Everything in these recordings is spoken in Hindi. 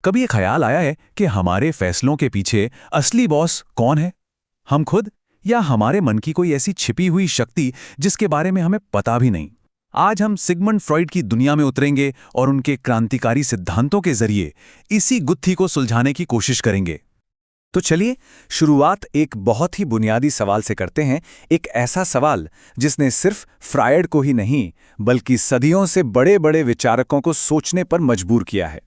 कभी ये ख्याल आया है कि हमारे फैसलों के पीछे असली बॉस कौन है? हम खुद या हमारे मन की कोई ऐसी छिपी हुई शक्ति जिसके बारे में हमें पता भी नहीं? आज हम सिगमंड फ्रॉइड की दुनिया में उतरेंगे और उनके क्रांतिकारी सिद्धांतों के जरिए इसी गुत्थी को सुलझाने की कोशिश करेंगे। तो चलिए शुरुआत एक बहुत ही बुनियादी सवाल से करते हैं। एक ऐसा सवाल जिसने सिर्फ फ्रायड को ही नहीं बल्कि सदियों से बड़े बड़े विचारकों को सोचने पर मजबूर किया है।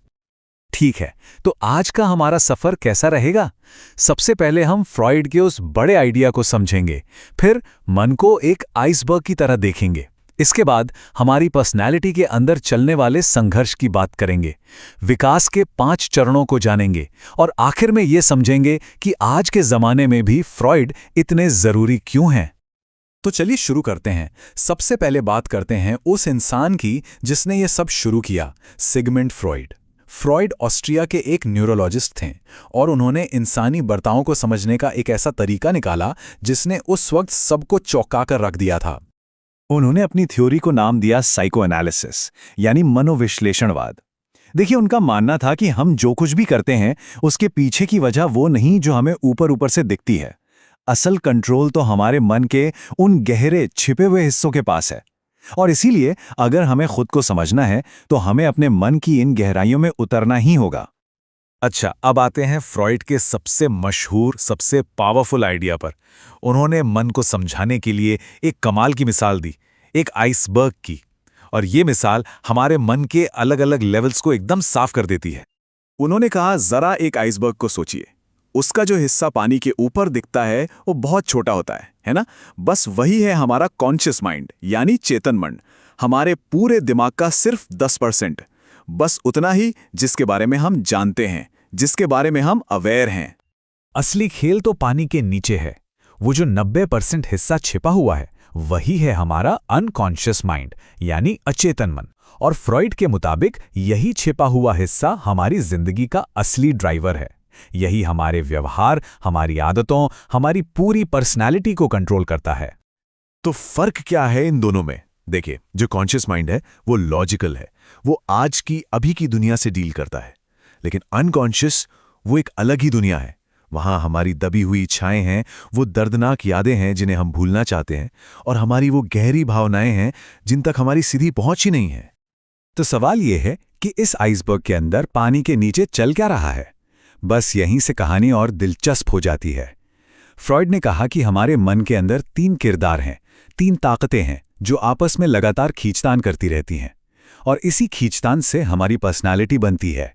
ठीक है, तो आज का हमारा सफर कैसा रहेगा? सबसे पहले हम फ्रॉइड के उस बड़े आइडिया को समझेंगे, फिर मन को एक आइसबर्ग की तरह देखेंगे। इसके बाद हमारी पर्सनैलिटी के अंदर चलने वाले संघर्ष की बात करेंगे, विकास के 5 चरणों को जानेंगे और आखिर में ये समझेंगे कि आज के जमाने में भी फ्रॉइड इतने जरूरी क्यों हैं। तो चलिए शुरू करते हैं। सबसे पहले बात करते हैं उस इंसान की जिसने ये सब शुरू किया, सिगमंड फ्रॉइड। फ्रॉइड ऑस्ट्रिया के एक न्यूरोलॉजिस्ट थे और उन्होंने इंसानी बर्तावों को समझने का एक ऐसा तरीका निकाला जिसने उस वक्त सबको चौंका कर रख दिया था। उन्होंने अपनी थ्योरी को नाम दिया साइको एनालिसिस, यानी मनोविश्लेषणवाद। देखिए, उनका मानना था कि हम जो कुछ भी करते हैं उसके पीछे की वजह वो नहीं जो हमें ऊपर ऊपर से दिखती है। असल कंट्रोल तो हमारे मन के उन गहरे छिपे हुए हिस्सों के पास है। और इसीलिए अगर हमें खुद को समझना है तो हमें अपने मन की इन गहराइयों में उतरना ही होगा। अच्छा, अब आते हैं फ्रॉइड के सबसे मशहूर, सबसे पावरफुल आइडिया पर। उन्होंने मन को समझाने के लिए एक कमाल की मिसाल दी, एक आइसबर्ग की। और ये मिसाल हमारे मन के अलग अलग लेवल्स को एकदम साफ कर देती है। उन्होंने कहा, जरा एक आइसबर्ग को सोचिए। उसका जो हिस्सा पानी के ऊपर दिखता है वो बहुत छोटा होता है ना? बस वही है हमारा कॉन्शियस माइंड, यानी चेतन मन। हमारे पूरे दिमाग का सिर्फ 10%, बस उतना ही जिसके बारे में हम जानते हैं, जिसके बारे में हम अवेयर हैं। असली खेल तो पानी के नीचे है। वो जो 90% हिस्सा छिपा हुआ है वही है हमारा अनकॉन्शियस माइंड, यानी अचेतन मन। और फ्रॉइड के मुताबिक यही छिपा हुआ हिस्सा हमारी जिंदगी का असली ड्राइवर है। यही हमारे व्यवहार, हमारी आदतों, हमारी पूरी पर्सनैलिटी को कंट्रोल करता है। तो फर्क क्या है इन दोनों में? देखिए, जो कॉन्शियस माइंड है वो लॉजिकल है, वो आज की अभी की दुनिया से डील करता है। लेकिन अनकॉन्शियस वो एक अलग ही दुनिया है। वहां हमारी दबी हुई इच्छाएं हैं, वो दर्दनाक यादें हैं जिन्हें हम भूलना चाहते हैं, और हमारी वो गहरी भावनाएं हैं जिन तक हमारी सीधी पहुंच ही नहीं है। तो सवाल यह है कि इस आइसबर्ग के अंदर पानी के नीचे चल क्या रहा है? बस यहीं से कहानी और दिलचस्प हो जाती है। फ्रॉइड ने कहा कि हमारे मन के अंदर 3 किरदार हैं, 3 ताकतें हैं जो आपस में लगातार खींचतान करती रहती हैं, और इसी खींचतान से हमारी पर्सनालिटी बनती है।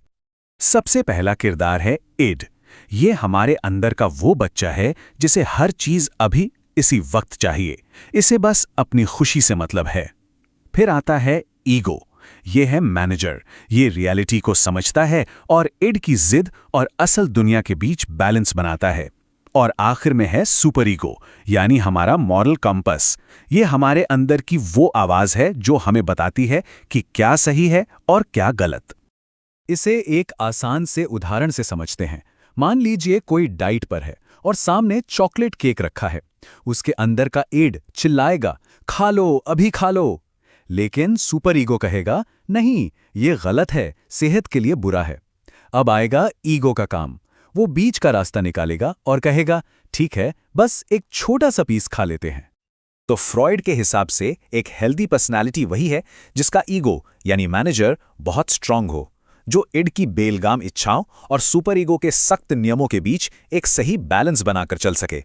सबसे पहला किरदार है इड। ये हमारे अंदर का वो बच्चा है जिसे हर चीज अभी इसी वक्त चाहिए, इसे बस अपनी खुशी से मतलब है। फिर आता है ईगो। ये है मैनेजर, ये रियलिटी को समझता है और इड की जिद और असल दुनिया के बीच बैलेंस बनाता है। और आखिर में है सुपर ईगो, यानी हमारा मॉरल कंपस। ये हमारे अंदर की वो आवाज है जो हमें बताती है कि क्या सही है और क्या गलत। इसे एक आसान से उदाहरण से समझते हैं। मान लीजिए कोई डाइट पर है और सामने चॉकलेट केक रखा है। उसके अंदर का इड चिल्लाएगा, खा लो, अभी खा लो। लेकिन सुपर ईगो कहेगा, नहीं, ये गलत है, सेहत के लिए बुरा है। अब आएगा ईगो का काम। वो बीच का रास्ता निकालेगा और कहेगा, ठीक है, बस एक छोटा सा पीस खा लेते हैं। तो फ्रॉइड के हिसाब से एक हेल्दी पर्सनालिटी वही है जिसका ईगो यानी मैनेजर बहुत स्ट्रांग हो, जो इड की बेलगाम इच्छाओं और सुपर ईगो के सख्त नियमों के बीच एक सही बैलेंस बनाकर चल सके।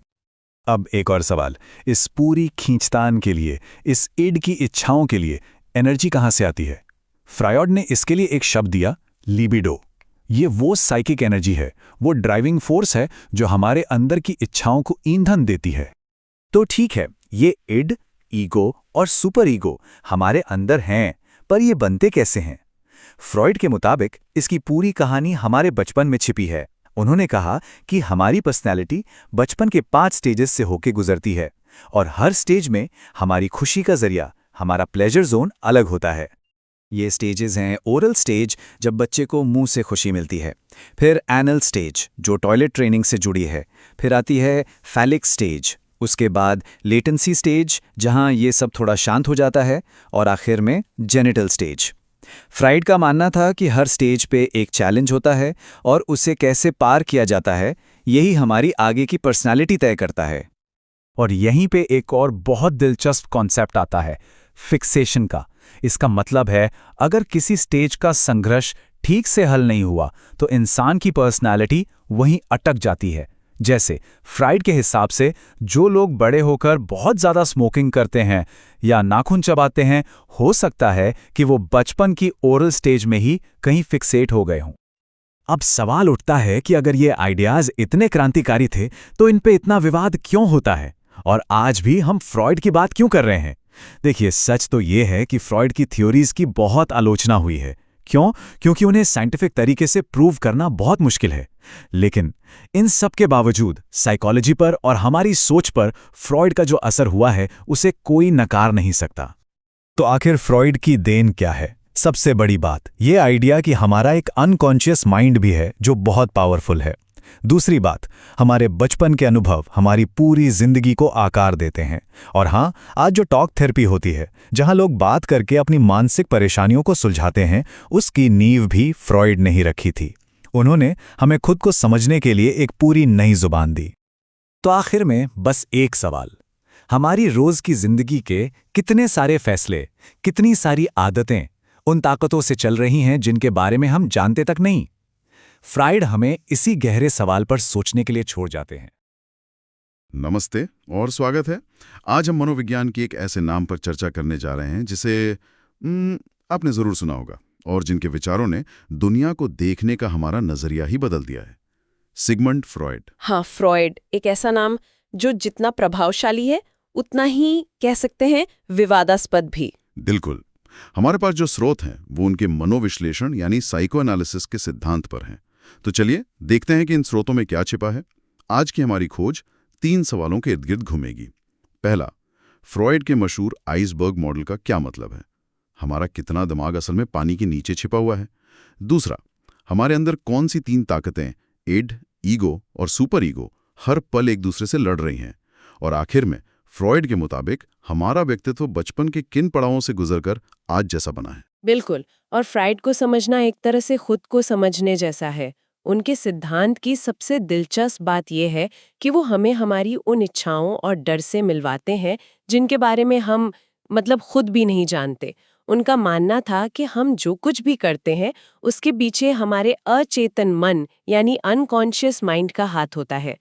अब एक और सवाल, इस पूरी खींचतान के लिए, इस इड की इच्छाओं के लिए एनर्जी कहां से आती है? फ्रॉइड ने इसके लिए एक शब्द दिया, लिबिडो। ये वो साइकिक एनर्जी है, वो ड्राइविंग फोर्स है जो हमारे अंदर की इच्छाओं को ईंधन देती है। तो ठीक है, ये इड, ईगो और सुपर ईगो हमारे अंदर हैं, पर ये बनते कैसे हैं? फ्रॉइड के मुताबिक इसकी पूरी कहानी हमारे बचपन में छिपी है। उन्होंने कहा कि हमारी पर्सनैलिटी बचपन के 5 स्टेजेस से होकर गुजरती है और हर स्टेज में हमारी खुशी का जरिया, हमारा प्लेजर जोन अलग होता है। ये स्टेजेस हैं ओरल स्टेज, जब बच्चे को मुंह से खुशी मिलती है। फिर एनल स्टेज, जो टॉयलेट ट्रेनिंग से जुड़ी है। फिर आती है फैलिक स्टेज। उसके बाद लेटेंसी स्टेज, जहां ये सब थोड़ा शांत हो जाता है। और आखिर में जेनिटल स्टेज। फ्राइड का मानना था कि हर स्टेज पे एक चैलेंज होता है और उसे कैसे पार किया जाता है, यही हमारी आगे की पर्सनालिटी तय करता है। और यहीं पे एक और बहुत दिलचस्प कॉन्सेप्ट आता है, फिक्सेशन का। इसका मतलब है, अगर किसी स्टेज का संघर्ष ठीक से हल नहीं हुआ तो इंसान की पर्सनालिटी वहीं अटक जाती है। जैसे फ्राइड के हिसाब से जो लोग बड़े होकर बहुत ज़्यादा स्मोकिंग करते हैं या नाखून चबाते हैं, हो सकता है कि वो बचपन की ओरल स्टेज में ही कहीं फिक्सेट हो गए हों। अब सवाल उठता है कि अगर ये आइडियाज इतने क्रांतिकारी थे तो इन पे इतना विवाद क्यों होता है, और आज भी हम फ्रॉइड की बात क्यों कर रहे हैं? देखिए, सच तो ये है कि फ्रॉइड की थ्योरीज की बहुत आलोचना हुई है। क्यों? क्योंकि उन्हें साइंटिफिक तरीके से प्रूव करना बहुत मुश्किल है। लेकिन इन सब के बावजूद साइकोलॉजी पर और हमारी सोच पर फ्रॉइड का जो असर हुआ है, उसे कोई नकार नहीं सकता। तो आखिर फ्रॉइड की देन क्या है? सबसे बड़ी बात ये आइडिया कि हमारा एक अनकॉन्शियस माइंड भी है जो बहुत पावरफुल है। दूसरी बात, हमारे बचपन के अनुभव हमारी पूरी जिंदगी को आकार देते हैं। और हाँ, आज जो टॉक थेरेपी होती है, जहां लोग बात करके अपनी मानसिक परेशानियों को सुलझाते हैं, उसकी नींव भी फ्रॉइड ने ही रखी थी। उन्होंने हमें खुद को समझने के लिए एक पूरी नई जुबान दी। तो आखिर में बस एक सवाल, हमारी रोज की जिंदगी के कितने सारे फैसले, कितनी सारी आदतें उन ताकतों से चल रही हैं जिनके बारे में हम जानते तक नहीं? फ्राइड हमें इसी गहरे सवाल पर सोचने के लिए छोड़ जाते हैं। नमस्ते और स्वागत है। आज हम मनोविज्ञान की एक ऐसे नाम पर चर्चा करने जा रहे हैं जिसे आपने ज़रूर सुना होगा और जिनके विचारों ने दुनिया को देखने का हमारा नज़रिया ही बदल दिया है। Sigmund Freud. हाँ, फ्रॉइड एक ऐसा नाम जो जितना प्रभावशाली है उतना ही कह सकते हैं विवादास्पद भी। बिल्कुल। हमारे पास जो स्रोत हैं वो उनके मनोविश्लेषण यानी साइको एनालिसिस के सिद्धांत पर हैं। तो चलिए देखते हैं कि इन स्रोतों में क्या छिपा है। आज की हमारी खोज 3 सवालों के इर्द गिर्द घूमेगी। पहला, फ्रॉइड के मशहूर आइसबर्ग मॉडल का क्या मतलब है? हमारा कितना दिमाग असल में पानी के नीचे छिपा हुआ है? दूसरा, हमारे अंदर कौन सी 3 ताकतें, इड, ईगो और सुपर ईगो, हर पल एक दूसरे से लड़ रही हैं? और आखिर में फ्रॉइड के मुताबिक हमारा व्यक्तित्व बचपन के किन पड़ावों से गुजरकर आज जैसा बना है? बिल्कुल, और फ्राइड को समझना एक तरह से खुद को समझने जैसा है। उनके सिद्धांत की सबसे दिलचस्प बात यह है कि वो हमें हमारी उन इच्छाओं और डर से मिलवाते हैं जिनके बारे में हम खुद भी नहीं जानते। उनका मानना था कि हम जो कुछ भी करते हैं उसके पीछे हमारे अचेतन मन यानी अनकॉन्शियस माइंड का हाथ होता है।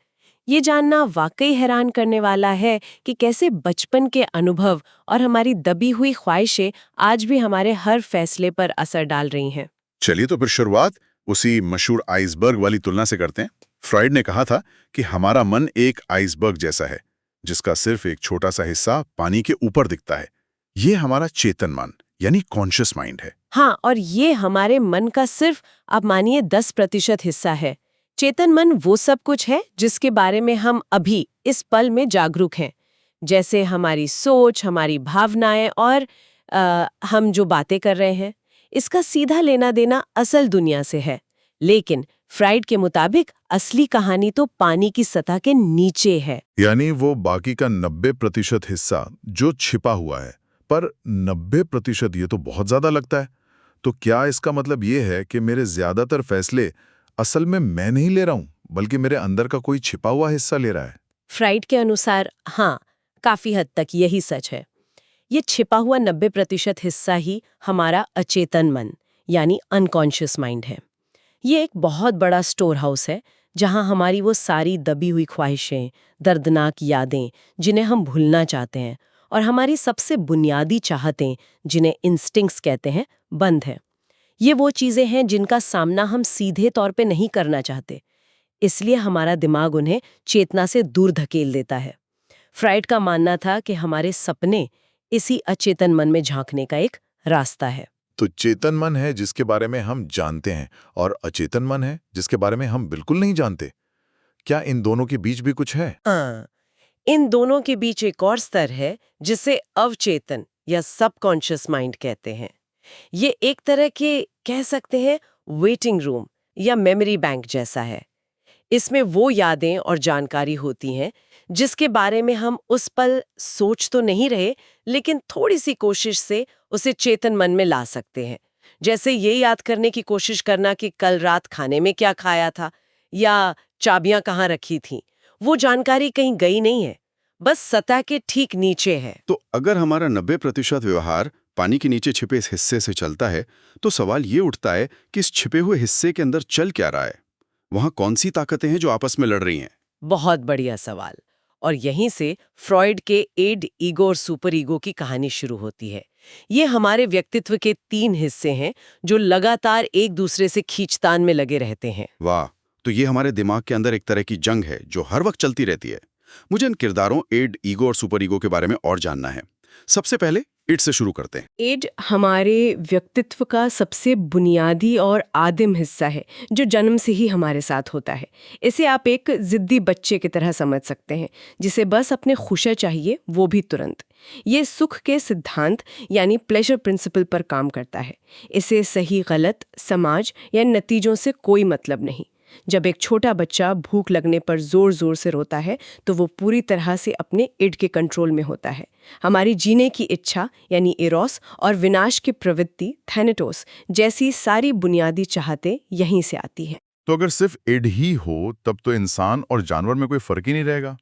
ये जानना वाकई हैरान करने वाला है कि कैसे बचपन के अनुभव और हमारी दबी हुई ख्वाहिशें आज भी हमारे हर फैसले पर असर डाल रही हैं। चलिए तो फिर शुरुआत उसी मशहूर आइसबर्ग वाली तुलना से करते हैं। फ्रॉइड ने कहा था कि हमारा मन एक आइसबर्ग जैसा है जिसका सिर्फ एक छोटा सा हिस्सा पानी के ऊपर दिखता है। ये हमारा चेतन मन यानी कॉन्शियस माइंड है। हाँ, और ये हमारे मन का सिर्फ आप मानिए 10% हिस्सा है। चेतन मन वो सब कुछ है जिसके बारे में हम अभी इस पल में जागरूक हैं, जैसे हमारी सोच, हमारी भावनाएं और हम जो बातें कर रहे हैं। इसका सीधा लेना देना असल दुनिया से है। लेकिन फ्राइड के मुताबिक असली कहानी तो पानी की सतह के नीचे है, यानी वो बाकी का 90% हिस्सा जो छिपा हुआ है। पर 90% ये तो बहुत ज्यादा लगता है। तो क्या इसका मतलब ये है कि मेरे ज्यादातर फैसले असल में मैं नहीं ले रहा हूं, बल्कि मेरे अंदर का कोई छिपा हुआ हिस्सा ले रहा है? फ्राइड के अनुसार हाँ, काफी हद तक यही सच है। ये छिपा हुआ 90% हिस्सा ही हमारा अचेतन मन यानी अनकॉन्शियस माइंड है। ये एक बहुत बड़ा स्टोर हाउस है जहां हमारी वो सारी दबी हुई ख्वाहिशें, दर्दनाक यादें जिन्हें हम भूलना चाहते हैं, और हमारी सबसे बुनियादी चाहतें जिन्हें इंस्टिंक्ट्स कहते हैं, बंद है। ये वो चीजें हैं जिनका सामना हम सीधे तौर पे नहीं करना चाहते, इसलिए हमारा दिमाग उन्हें चेतना से दूर धकेल देता है। फ्राइड का मानना था कि हमारे सपने इसी अचेतन मन में झांकने का एक रास्ता है। तो चेतन मन है जिसके बारे में हम जानते हैं और अचेतन मन है जिसके बारे में हम बिल्कुल नहीं जानते। क्या इन दोनों के बीच भी कुछ है? हाँ, इन दोनों के बीच एक और स्तर है जिसे अवचेतन या सबकॉन्शियस माइंड कहते हैं। ये एक तरह के कह सकते हैं वेटिंग रूम या मेमोरी बैंक जैसा है। इसमें वो यादें और जानकारी होती हैं जिसके बारे में हम उस पल सोच तो नहीं रहे, लेकिन थोड़ी सी कोशिश से उसे चेतन मन में ला सकते हैं। जैसे ये याद करने की कोशिश करना कि कल रात खाने में क्या खाया था या चाबियां कहाँ रखी थीं। वो जानकारी कहीं गई नहीं है, बस सतह के ठीक नीचे है। तो अगर हमारा 90% व्यवहार पानी के नीचे छिपे इस हिस्से से चलता है, तो सवाल ये उठता है कि इस छिपे हुए हिस्से के अंदर चल क्या रहा है? वहां कौन सी ताकतें हैं जो आपस में लड़ रही हैं? बहुत बढ़िया सवाल। और यहीं से फ्रॉइड के एड, ईगो और सुपर ईगो की कहानी शुरू होती है। ये हमारे व्यक्तित्व के 3 हिस्से हैं जो लगातार एक दूसरे से खींचतान में लगे रहते हैं। वाह, तो ये हमारे दिमाग के अंदर एक तरह की जंग है जो हर वक्त चलती रहती है। मुझे इन किरदारों एड, ईगो और सुपर ईगो के बारे में और जानना है। सबसे पहले एड से शुरू करते हैं। एड हमारे व्यक्तित्व का सबसे बुनियादी और आदिम हिस्सा है जो जन्म से ही हमारे साथ होता है। इसे आप एक जिद्दी बच्चे की तरह समझ सकते हैं जिसे बस अपने खुशियाँ चाहिए, वो भी तुरंत। ये सुख के सिद्धांत यानी प्लेजर प्रिंसिपल पर काम करता है। इसे सही गलत, समाज या नतीजों से कोई मतलब नहीं। जब एक छोटा बच्चा भूख लगने पर जोर जोर से रोता है तो वो पूरी तरह से अपने इड के कंट्रोल में होता है। हमारी जीने की इच्छा यानी इरोस और विनाश की प्रवृत्ति थैनेटोस जैसी सारी बुनियादी चाहतें यहीं से आती हैं। तो अगर सिर्फ इड ही हो तब तो इंसान और जानवर में कोई फर्क ही नहीं रहेगा,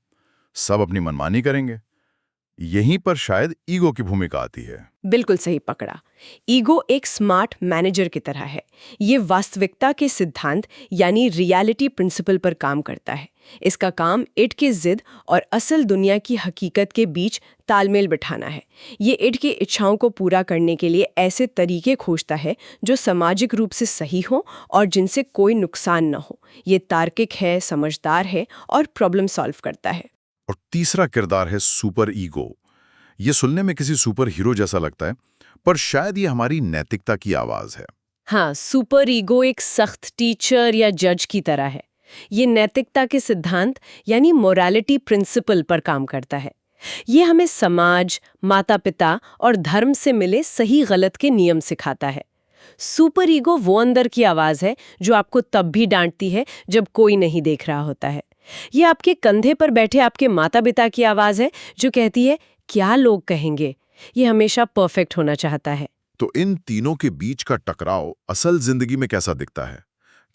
सब अपनी मनमानी करेंगे। यहीं पर शायद ईगो की भूमिका आती है। बिल्कुल सही पकड़ा। ईगो एक स्मार्ट मैनेजर की तरह है। ये वास्तविकता के सिद्धांत यानी रियलिटी प्रिंसिपल पर काम करता है। इसका काम इड की जिद और असल दुनिया की हकीकत के बीच तालमेल बिठाना है। ये इड की इच्छाओं को पूरा करने के लिए ऐसे तरीके खोजता है जो सामाजिक रूप से सही हो और जिनसे कोई नुकसान न हो। ये तार्किक है, समझदार है और प्रॉब्लम सॉल्व करता है। और तीसरा किरदार है सुपर ईगो। ये सुनने में किसी सुपर हीरो जैसा लगता है, पर शायद ये हमारी नैतिकता की आवाज है। हाँ, सुपर ईगो एक सख्त टीचर या जज की तरह है। ये नैतिकता के सिद्धांत यानी मोरालिटी प्रिंसिपल पर काम करता है। ये हमें समाज, माता पिता और धर्म से मिले सही गलत के नियम सिखाता है। सुपर ईगो वो अंदर की आवाज है जो आपको तब भी डांटती है जब कोई नहीं देख रहा होता है। ये आपके कंधे पर बैठे आपके माता पिता की आवाज है जो कहती है क्या लोग कहेंगे। ये हमेशा परफेक्ट होना चाहता है। तो इन तीनों के बीच का टकराव असल जिंदगी में कैसा दिखता है?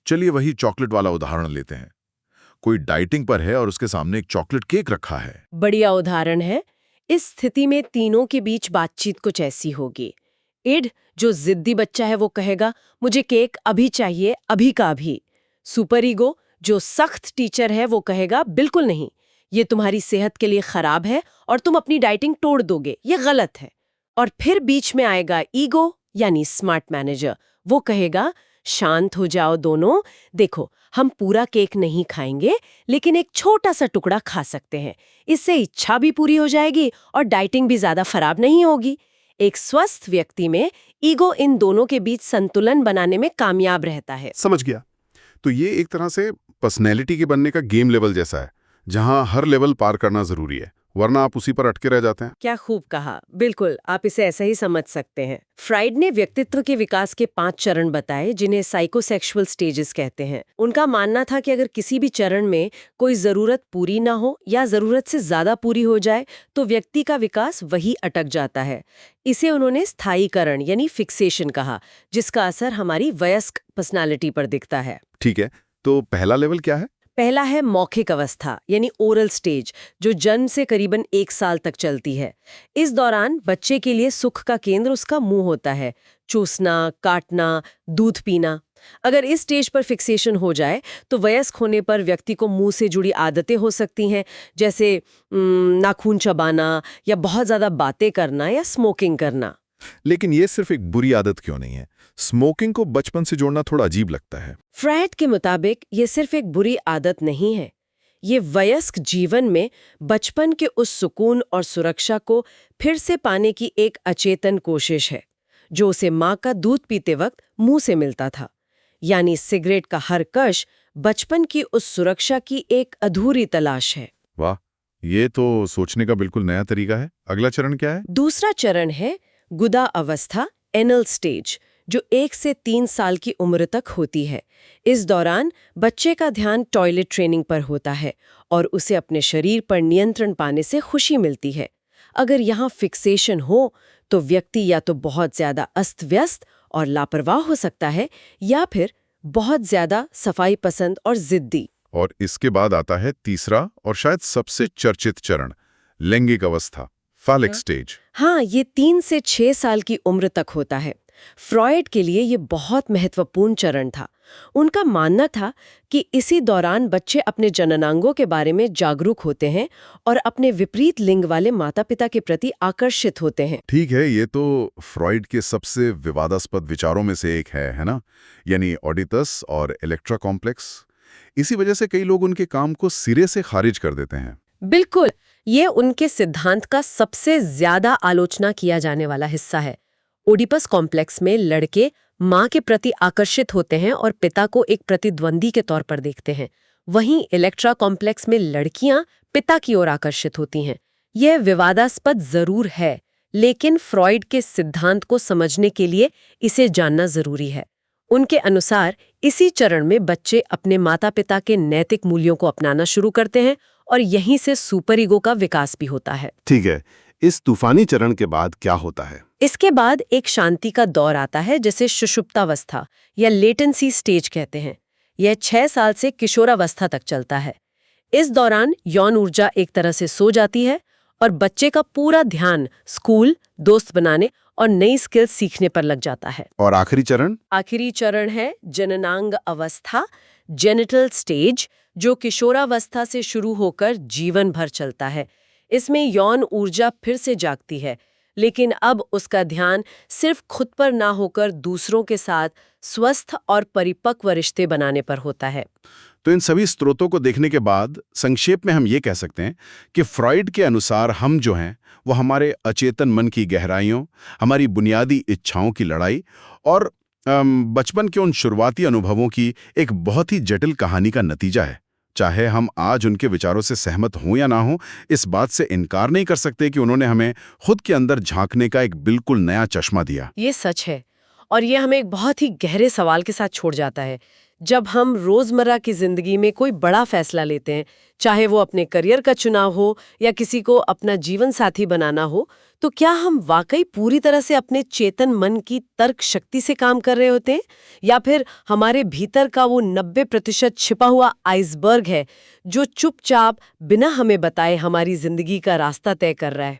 चलिए वही चॉकलेट वाला उदाहरण लेते हैं। कोई डाइटिंग पर है और उसके सामने एक चॉकलेट केक रखा है। बढ़िया उदाहरण है। इस स्थिति में तीनों के बीच बातचीत कुछ ऐसी होगी। इड जो जिद्दी बच्चा है वो कहेगा मुझे केक अभी चाहिए, अभी का अभी। सुपर ईगो जो सख्त टीचर है वो कहेगा बिल्कुल नहीं, ये तुम्हारी सेहत के लिए खराब है और तुम अपनी डाइटिंग तोड़ दोगे, ये गलत है। और फिर बीच में आएगा ईगो यानी स्मार्ट मैनेजर। वो कहेगा शांत हो जाओ दोनों, देखो हम पूरा केक नहीं खाएंगे लेकिन एक छोटा सा टुकड़ा खा सकते हैं। इससे इच्छा भी पूरी हो जाएगी और डाइटिंग भी ज्यादा खराब नहीं होगी। एक स्वस्थ व्यक्ति में ईगो इन दोनों के बीच संतुलन बनाने में कामयाब रहता है। समझ गया। तो ये एक तरह से पर्सनैलिटी के बनने का गेम लेवल जैसा है, जहां हर लेवल पार करना जरूरी है, वरना आप उसी पर अटके रह जाते हैं। क्या खूब कहा। बिल्कुल, आप इसे ऐसा ही समझ सकते हैं। फ्राइड ने व्यक्तित्व के विकास के 5 चरण बताए जिन्हें साइकोसेक्सुअल स्टेजेस कहते हैं। उनका मानना था कि अगर किसी भी चरण में कोई जरूरत पूरी ना हो या जरूरत से ज्यादा पूरी हो जाए तो व्यक्ति का विकास वही अटक जाता है। इसे उन्होंने स्थायीकरण यानी फिक्सेशन कहा, जिसका असर हमारी वयस्क पर्सनालिटी पर दिखता है। ठीक है, तो पहला लेवल क्या है? पहला है मौखिक अवस्था यानी ओरल स्टेज, जो जन्म से करीबन 1 साल तक चलती है। इस दौरान बच्चे के लिए सुख का केंद्र उसका मुंह होता है, चूसना, काटना, दूध पीना। अगर इस स्टेज पर फिक्सेशन हो जाए तो वयस्क होने पर व्यक्ति को मुंह से जुड़ी आदतें हो सकती हैं, जैसे नाखून चबाना या बहुत ज्यादा बातें करना या स्मोकिंग करना। लेकिन ये सिर्फ एक बुरी आदत क्यों नहीं है? स्मोकिंग को बचपन से जोड़ना थोड़ा अजीब लगता है। फ्राइड के मुताबिक ये सिर्फ एक बुरी आदत नहीं है, ये वयस्क जीवन में बचपन के उस सुकून और सुरक्षा को फिर से पाने की एक अचेतन कोशिश है जो उसे माँ का दूध पीते वक्त मुंह से मिलता था। यानी सिगरेट का हर कश बचपन की उस सुरक्षा की एक अधूरी तलाश है। वाह, ये तो सोचने का बिल्कुल नया तरीका है। अगला चरण क्या है? दूसरा चरण है गुदा अवस्था, एनल स्टेज, जो 1 से 3 साल की उम्र तक होती है। इस दौरान बच्चे का ध्यान टॉयलेट ट्रेनिंग पर होता है और उसे अपने शरीर पर नियंत्रण पाने से खुशी मिलती है। अगर यहाँ फिक्सेशन हो तो व्यक्ति या तो बहुत ज्यादा अस्त व्यस्त और लापरवाह हो सकता है, या फिर बहुत ज्यादा सफाई पसंद और जिद्दी। और इसके बाद आता है तीसरा और शायद सबसे चर्चित चरण, लैंगिक अवस्था, फैलिक स्टेज। हाँ, ये 3 से 6 साल की उम्र तक होता है। फ्रॉयड के लिए ये बहुत महत्वपूर्ण चरण था। उनका मानना था कि इसी दौरान बच्चे अपने जननांगों के बारे में जागरूक होते हैं और अपने विपरीत लिंग वाले माता-पिता के प्रति आकर्षित होते हैं। ठीक है, ये तो फ्रॉइड के सबसे विवादास्पद विचारों में से एक है ना? यानी ऑडिपस और इलेक्ट्रा कॉम्प्लेक्स। इसी वजह से कई लोग उनके काम को सिरे से खारिज कर देते हैं। बिल्कुल, ये उनके सिद्धांत का सबसे ज्यादा आलोचना किया जाने वाला हिस्सा है। ओडिपस कॉम्प्लेक्स में लड़के माँ के प्रति आकर्षित होते हैं और पिता को एक प्रतिद्वंदी के तौर पर देखते हैं। वहीं इलेक्ट्रा कॉम्प्लेक्स में लड़कियां पिता की ओर आकर्षित होती हैं। यह विवादास्पद जरूर है, लेकिन फ्रॉइड के सिद्धांत को समझने के लिए इसे जानना जरूरी है। उनके अनुसार इसी चरण में बच्चे अपने माता-पिता के नैतिक मूल्यों को अपनाना शुरू करते हैं और यहीं से सुपर ईगो का विकास भी होता है। ठीक है, इस तूफानी चरण के बाद क्या होता है? इसके बाद एक शांति का दौर आता है, जिसे सुषुप्तावस्था या लेटेंसी स्टेज कहते हैं। यह 6 साल से किशोरावस्था तक चलता है। इस दौरान यौन ऊर्जा एक तरह से सो जाती है और बच्चे का पूरा ध्यान स्कूल, दोस्त बनाने और नई स्किल्स सीखने पर लग जाता है। और आखिरी चरण? आखिरी चरण है जननांग अवस्था, जेनिटल स्टेज, जो किशोरावस्था से शुरू होकर जीवन भर चलता है। इसमें यौन ऊर्जा फिर से जागती है, लेकिन अब उसका ध्यान सिर्फ खुद पर ना होकर दूसरों के साथ स्वस्थ और परिपक्व रिश्ते बनाने पर होता है। तो इन सभी स्रोतों को देखने के बाद संक्षेप में हम ये कह सकते हैं कि फ्रॉइड के अनुसार हम जो हैं वो हमारे अचेतन मन की गहराइयों, हमारी बुनियादी इच्छाओं की लड़ाई और बचपन के उन शुरुआती अनुभवों की एक बहुत ही जटिल कहानी का नतीजा है। चाहे हम आज उनके विचारों से सहमत हों या ना हों, इस बात से इनकार नहीं कर सकते कि उन्होंने हमें खुद के अंदर झांकने का एक बिल्कुल नया चश्मा दिया। ये सच है, और ये हमें एक बहुत ही गहरे सवाल के साथ छोड़ जाता है। जब हम रोजमर्रा की जिंदगी में कोई बड़ा फैसला लेते हैं, चाहे वो अपने करियर का चुनाव हो या किसी को अपना जीवन साथी बनाना हो, तो क्या हम वाकई पूरी तरह से अपने चेतन मन की तर्क शक्ति से काम कर रहे होते हैं, या फिर हमारे भीतर का वो 90% छिपा हुआ आइसबर्ग है जो चुपचाप बिना हमें बताए हमारी जिंदगी का रास्ता तय कर रहा है?